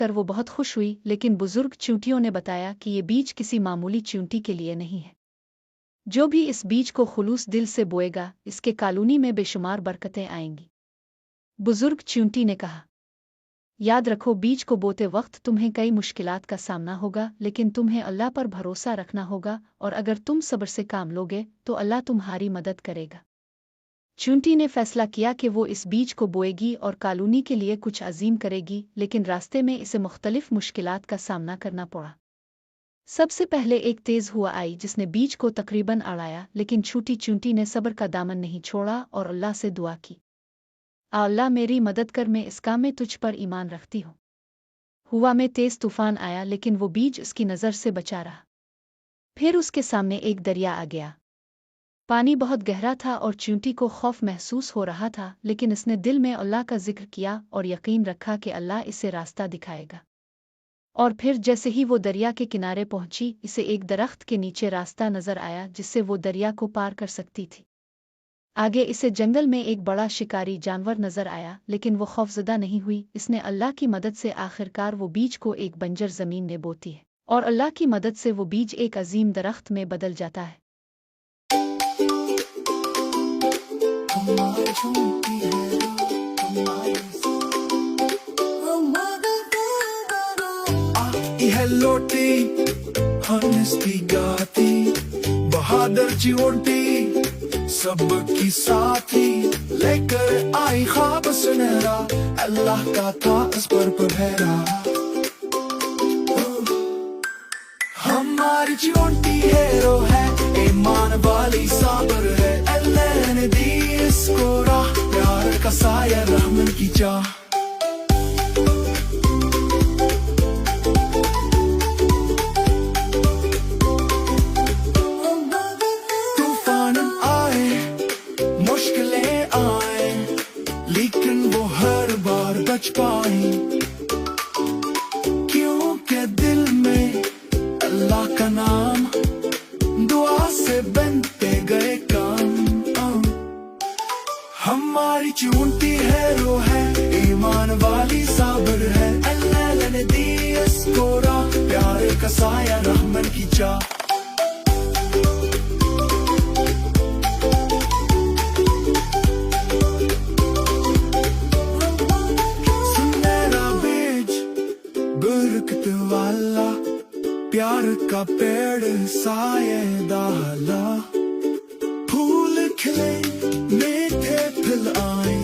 कर वो बहुत खुश हुई, लेकिन बुजुर्ग चींटियों ने बताया कि ये बीज किसी मामूली चींटी के लिए नहीं है। जो भी इस बीज को खुलूस दिल से बोएगा, इसके कॉलोनी में बेशुमार बरकतें आएंगी। बुजुर्ग चींटी ने कहा, याद रखो, बीज को बोते वक्त तुम्हें कई मुश्किलात का सामना होगा, लेकिन तुम्हें अल्लाह पर भरोसा रखना होगा, और अगर तुम सब्र से काम लोगे तो अल्लाह तुम्हारी मदद करेगा। चींटी ने फैसला किया कि वो इस बीज को बोएगी और कॉलोनी के लिए कुछ अजीम करेगी, लेकिन रास्ते में इसे मुख्तलिफ मुश्किलात का सामना करना पड़ा। सबसे पहले एक तेज हुआ आई जिसने बीज को तकरीबन अड़ाया, लेकिन छोटी चींटी ने सब्र का दामन नहीं छोड़ा और अल्लाह से दुआ की, अल्लाह मेरी मदद कर, मैं इस काम में तुझ पर ईमान रखती हूँ। हुआ में तेज तूफान आया, लेकिन वो बीज उसकी नज़र से बचा रहा। फिर उसके सामने एक दरिया आ गया। पानी बहुत गहरा था और चींटी को खौफ महसूस हो रहा था, लेकिन इसने दिल में अल्लाह का जिक्र किया और यकीन रखा कि अल्लाह इसे रास्ता दिखाएगा। और फिर जैसे ही वो दरिया के किनारे पहुंची, इसे एक दरख्त के नीचे रास्ता नजर आया जिससे वो दरिया को पार कर सकती थी। आगे इसे जंगल में एक बड़ा शिकारी जानवर नजर आया, लेकिन वो खौफजदा नहीं हुई। इसने अल्लाह की मदद से आखिरकार वो बीज को एक बंजर जमीन में बोती है, और अल्लाह की मदद से वो बीज एक अजीम दरख्त में बदल जाता है। लोटी हंसती गाती बहादुर चींटी सबकी साथी लेकर आई ख्वाब सुनहरा, अल्लाह का था इस पर पहरा। हमारी चींटी हीरो है, ईमान वाली साबर है, अल्लाह ने दी इसको राह, प्यार का साया रहमत की चाह। लेकिन वो हर बार बच पाई, क्योंकि दिल में अल्लाह का नाम, दुआ से बनते गए काम। हमारी चींटी हीरो है, ईमान वाली साबर है, अल्लाह ने दी इसको राह, प्यार का साया रहमत की चाह। बरकत वाला प्यार का पेड़ सायेदाला, फूल खिले मीठे फल आए,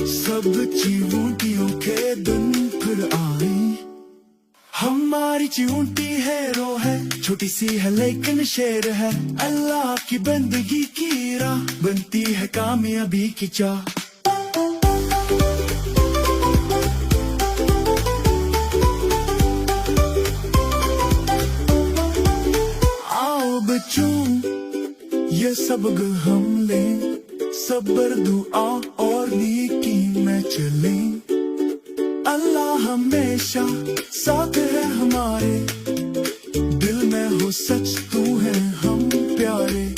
सब चींटियों के दिन फिर आए। हमारी चींटी हीरो है, छोटी सी है लेकिन शेर है, अल्लाह की बंदगी की राह, बनती है कामयाबी की चाह। ये सब हम लें, सब्र दुआ और नेकी में चलें, अल्लाह हमेशा साथ है हमारे, दिल में हो सच तू है हम प्यारे।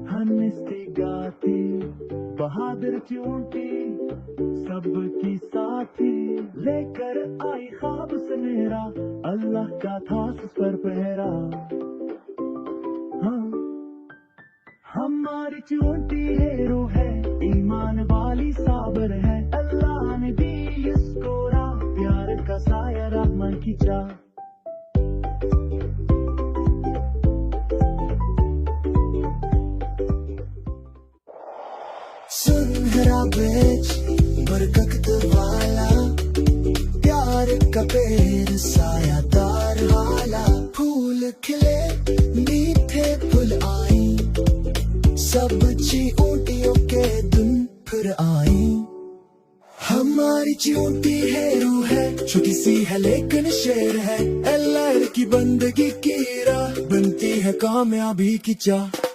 हंसती गाती बहादुर चींटी सबकी साथी, लेकर आई ख्वाब सुनहरा, अल्लाह का था इस पर पहरा। हाँ, हमारी चींटी हीरो है, ईमान वाली साबर है, अल्लाह ने दी इसको राह, प्यार का साया रहमत की चाह। सुनहरा बीज बरकत वाला, प्यार का पेड़ सायादार वाला, फूल खिले मीठे फूल आए, सब चींटियों के दिन फिर आए। हमारी चींटी हीरो है, छोटी सी है लेकिन शेर है, अल्लाह की बंदगी की राह, बनती है कामयाबी की चाह।